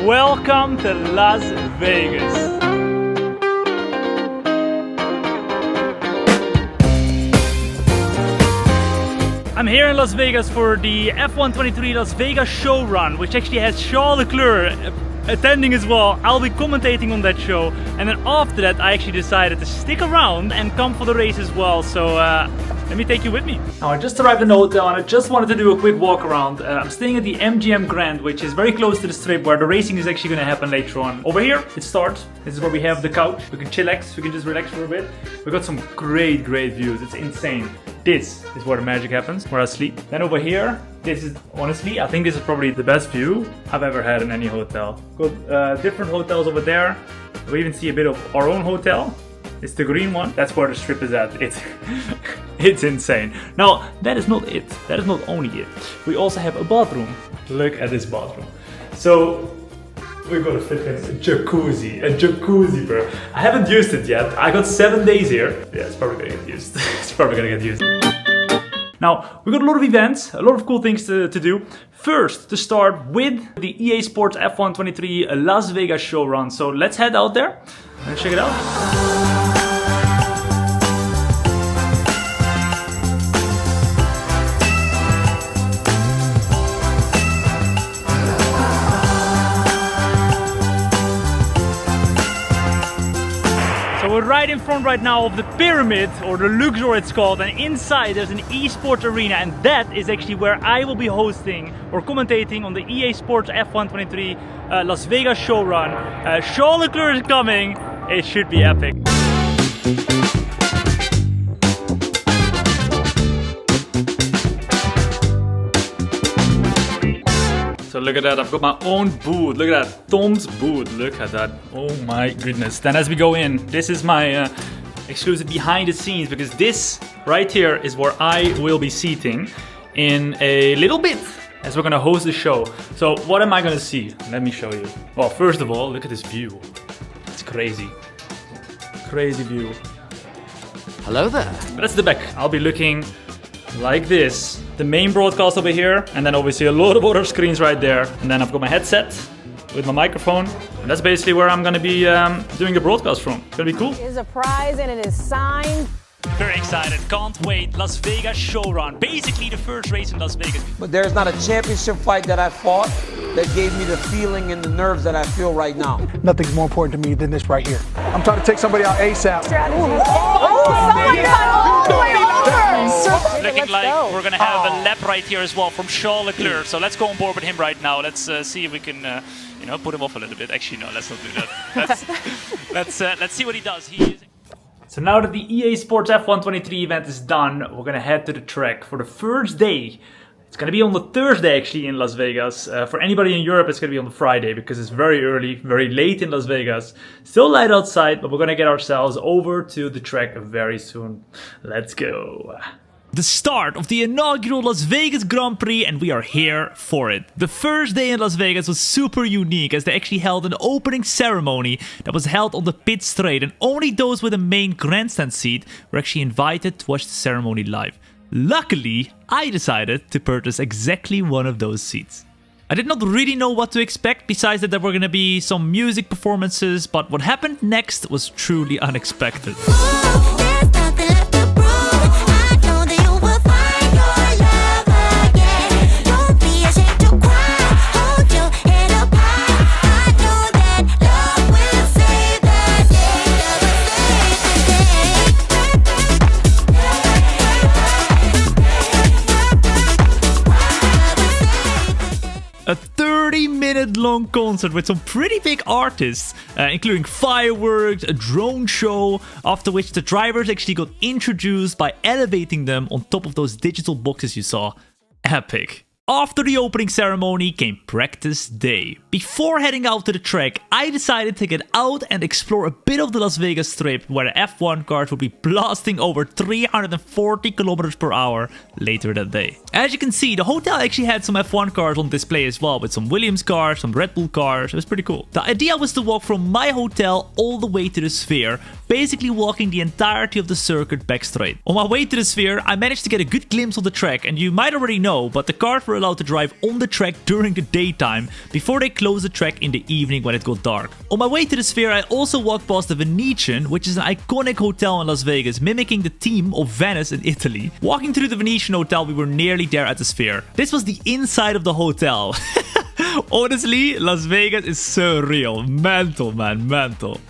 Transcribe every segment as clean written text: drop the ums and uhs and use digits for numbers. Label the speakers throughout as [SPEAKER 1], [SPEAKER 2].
[SPEAKER 1] Welcome to Las Vegas. I'm here in Las Vegas for the F123 Las Vegas show run, which actually has Charles Leclerc attending as well. I'll be commentating on that show, and then after that I actually decided to stick around and come for the race as well. So let me take you with me. Now I just arrived in the hotel and I just wanted to do a quick walk around. I'm staying at the MGM Grand, which is very close to the strip where the racing is actually going to happen later on. Over here it starts. This is where we have the couch. We can chillax, we can just relax for a bit. We've got some great views. It's insane. This is where the magic happens, where I sleep. Then over here, this is honestly, I think this is probably the best view I've ever had in any hotel. Got different hotels over there. We even see a bit of our own hotel. It's the green one. That's where the strip is at. It's insane. Now, that is not it. That is not only it. We also have a bathroom. Look at this bathroom. So, we've got a flipping jacuzzi, bro. I haven't used it yet. I got 7 days here. Yeah, it's probably gonna get used. It's probably gonna get used. Now, we got a lot of events, a lot of cool things to do. First, to start with the EA Sports F123 Las Vegas show run. So let's head out there and check it out. We're right in front right now of the pyramid, or the Luxor it's called, and inside there's an Esports Arena, and that is actually where I will be hosting or commentating on the EA Sports F123 Las Vegas show run. Charles Leclerc is coming. It should be epic. So look at that, I've got my own booth. Look at that, Tom's booth. Look at that. Oh my goodness. Then as we go in, this is my exclusive behind the scenes, because this right here is where I will be seating in a little bit as we're gonna host the show. So what am I gonna see? Let me show you. Well, first of all, look at this view. It's crazy. Crazy view.
[SPEAKER 2] Hello there.
[SPEAKER 1] But that's the back. I'll be looking like this. The main broadcast over here, and then obviously a lot of other screens right there. And then I've got my headset with my microphone, and that's basically where I'm gonna be doing the broadcast from. It's gonna be cool.
[SPEAKER 3] It is a prize and it is signed.
[SPEAKER 1] Very excited, can't wait. Las Vegas show run, basically the first race in Las Vegas.
[SPEAKER 2] But there's not a championship fight that I fought that gave me the feeling and the nerves that I feel right now.
[SPEAKER 4] Nothing's more important to me than this right here. I'm trying to take somebody out ASAP.
[SPEAKER 3] Strategy. Oh, someone got all the way over.
[SPEAKER 1] Looking like we're gonna have a lap right here as well from Charles Leclerc. So let's go on board with him right now. Let's see if we can, put him off a little bit. Actually, no, let's not do that. Let's see what he does. So now that the EA Sports F123 event is done, we're gonna head to the track for the first day. It's gonna be on the Thursday actually in Las Vegas. For anybody in Europe, it's gonna be on the Friday because it's very early, very late in Las Vegas. Still light outside, but we're gonna get ourselves over to the track very soon. Let's go. The start of the inaugural Las Vegas Grand Prix, and we are here for it. The first day in Las Vegas was super unique as they actually held an opening ceremony that was held on the pit straight, and only those with a main grandstand seat were actually invited to watch the ceremony live. Luckily, I decided to purchase exactly one of those seats. I did not really know what to expect, besides that there were going to be some music performances, but what happened next was truly unexpected. A 30-minute long concert with some pretty big artists, including fireworks, a drone show, after which the drivers actually got introduced by elevating them on top of those digital boxes you saw. Epic. After the opening ceremony came practice day. Before heading out to the track, I decided to get out and explore a bit of the Las Vegas Strip, where the F1 cars would be blasting over 340 kilometers per hour later that day. As you can see, the hotel actually had some F1 cars on display as well, with some Williams cars, some Red Bull cars. It was pretty cool. The idea was to walk from my hotel all the way to the Sphere, basically walking the entirety of the circuit back straight. On my way to the Sphere, I managed to get a good glimpse of the track, and you might already know, but the cars were allowed to drive on the track during the daytime before they close the track in the evening when it got dark. On my way to the Sphere, I also walked past the Venetian, which is an iconic hotel in Las Vegas, mimicking the theme of Venice in Italy. Walking through the Venetian Hotel, we were nearly there at the Sphere. This was the inside of the hotel. Honestly, Las Vegas is so real. Mental, man, mental.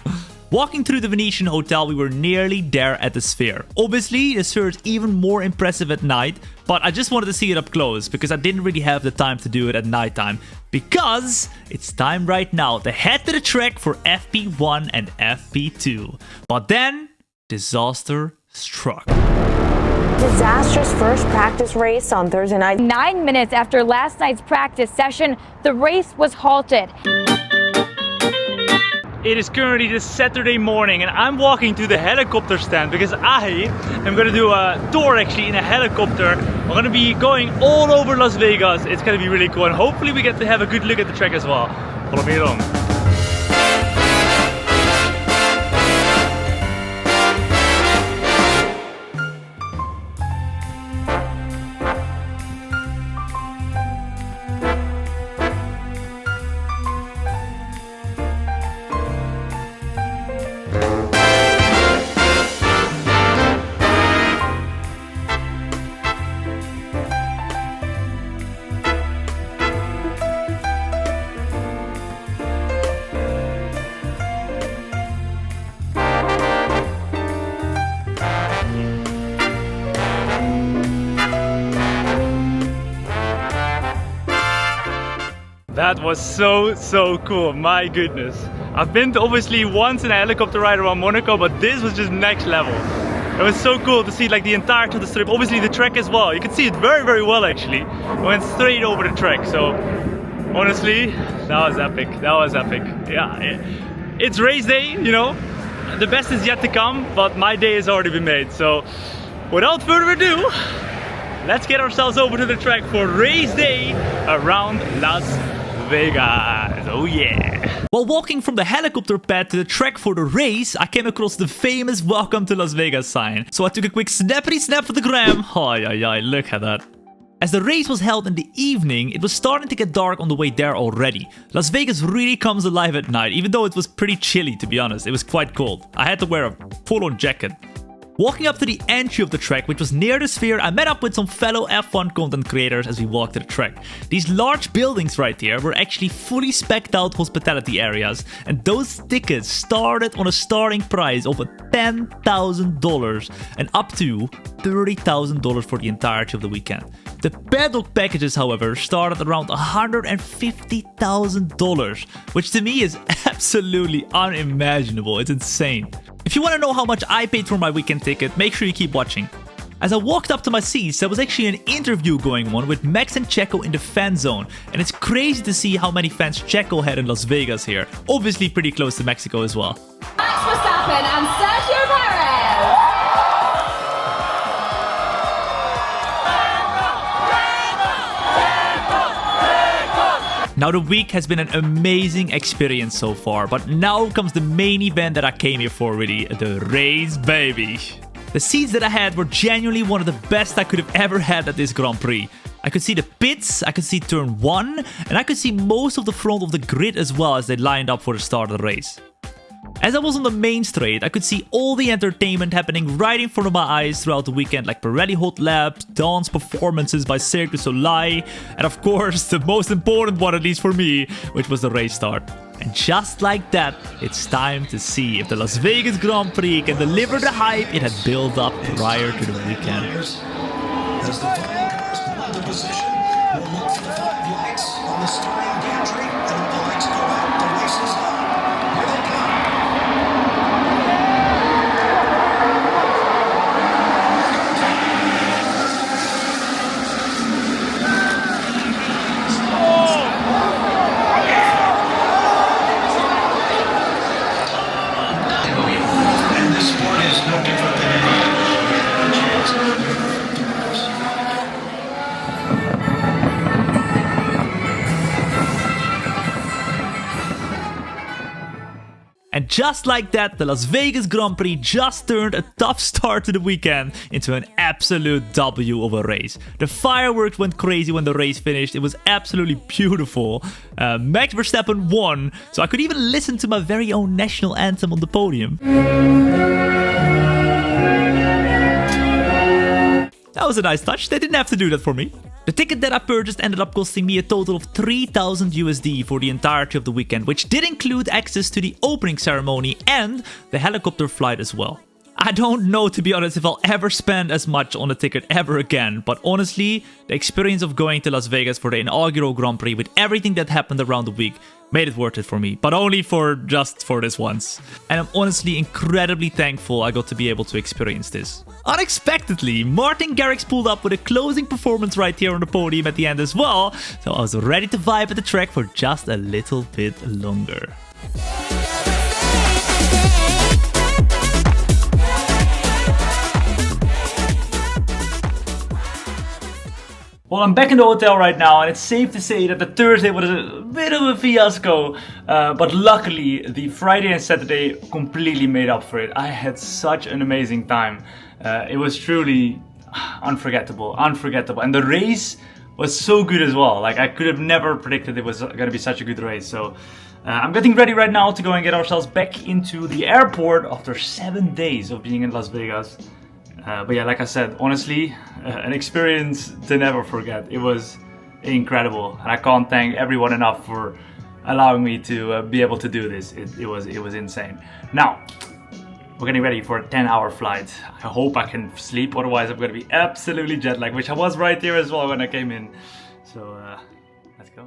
[SPEAKER 1] Walking through the Venetian Hotel, we were nearly there at the Sphere. Obviously, the Sphere is even more impressive at night, but I just wanted to see it up close because I didn't really have the time to do it at nighttime. Because it's time right now to head to the track for FP1 and FP2. But then, disaster struck.
[SPEAKER 3] Disastrous first practice race on Thursday night.
[SPEAKER 5] 9 minutes after last night's practice session, the race was halted.
[SPEAKER 1] It is currently the Saturday morning and I'm walking to the helicopter stand because I am going to do a tour actually in a helicopter. We're going to be going all over Las Vegas. It's going to be really cool and hopefully we get to have a good look at the track as well. Follow me along. That was so cool, my goodness. I've been to obviously once in a helicopter ride around Monaco, but this was just next level. It was so cool to see like the entirety of the strip, obviously the track as well. You can see it very well actually. I went straight over the track, so honestly, that was epic, that was epic. Yeah, it's race day, you know. The best is yet to come, but my day has already been made. So without further ado, let's get ourselves over to the track for race day around Las Vegas. Oh yeah. While walking from the helicopter pad to the track for the race, I came across the famous Welcome to Las Vegas sign. So I took a quick snappity snap for the gram. Ay, look at that. As the race was held in the evening, it was starting to get dark on the way there already. Las Vegas really comes alive at night, even though it was pretty chilly to be honest. It was quite cold. I had to wear a full-on jacket. Walking up to the entry of the track, which was near the Sphere, I met up with some fellow F1 content creators as we walked to the track. These large buildings right here were actually fully spec'd out hospitality areas, and those tickets started on a starting price of $10,000 and up to $30,000 for the entirety of the weekend. The paddock packages, however, started around $150,000, which to me is absolutely unimaginable. It's insane. If you want to know how much I paid for my weekend ticket, make sure you keep watching. As I walked up to my seats, there was actually an interview going on with Max and Checo in the fan zone, and it's crazy to see how many fans Checo had in Las Vegas here. Obviously pretty close to Mexico as well.
[SPEAKER 5] Max Verstappen and Sergio Perez.
[SPEAKER 1] Now the week has been an amazing experience so far, but now comes the main event that I came here for really, the race baby. The seats that I had were genuinely one of the best I could have ever had at this Grand Prix. I could see the pits, I could see turn 1, and I could see most of the front of the grid as well as they lined up for the start of the race. As I was on the main straight, I could see all the entertainment happening right in front of my eyes throughout the weekend, like Pirelli hot laps, dance performances by Cirque du Soleil, and of course the most important one, at least for me, which was the race start. And just like that, it's time to see if the Las Vegas Grand Prix can deliver the hype it had built up prior to the weekend.
[SPEAKER 6] As the final cars pull into position, we'll look for the fog lights on the starting gantry, and when the lights go out, the race is on. Here they come. And this sport is no different than any other chance.
[SPEAKER 1] And just like that, the Las Vegas Grand Prix just turned a tough start to the weekend into an absolute W of a race. The fireworks went crazy when the race finished. It was absolutely beautiful. Max Verstappen won, so I could even listen to my very own national anthem on the podium. That was a nice touch. They didn't have to do that for me. The ticket that I purchased ended up costing me a total of 3,000 USD for the entirety of the weekend, which did include access to the opening ceremony and the helicopter flight as well. I don't know, to be honest, if I'll ever spend as much on a ticket ever again, but honestly, the experience of going to Las Vegas for the inaugural Grand Prix with everything that happened around the week made it worth it for me, but only just for this once. And I'm honestly incredibly thankful I got to be able to experience this. Unexpectedly, Martin Garrix pulled up with a closing performance right here on the podium at the end as well, so I was ready to vibe at the track for just a little bit longer. Well, I'm back in the hotel right now, and it's safe to say that the Thursday was a bit of a fiasco, but luckily the Friday and Saturday completely made up for it. I had such an amazing time. It was truly unforgettable, and the race was so good as well. Like, I could have never predicted it was going to be such a good race. So I'm getting ready right now to go and get ourselves back into the airport after 7 days of being in Las Vegas. But yeah, like I said, honestly, an experience to never forget. It was incredible, and I can't thank everyone enough for allowing me to be able to do this. It was insane. Now, we're getting ready for a 10-hour flight. I hope I can sleep, otherwise I'm going to be absolutely jet lagged, which I was right here as well when I came in. So, let's go.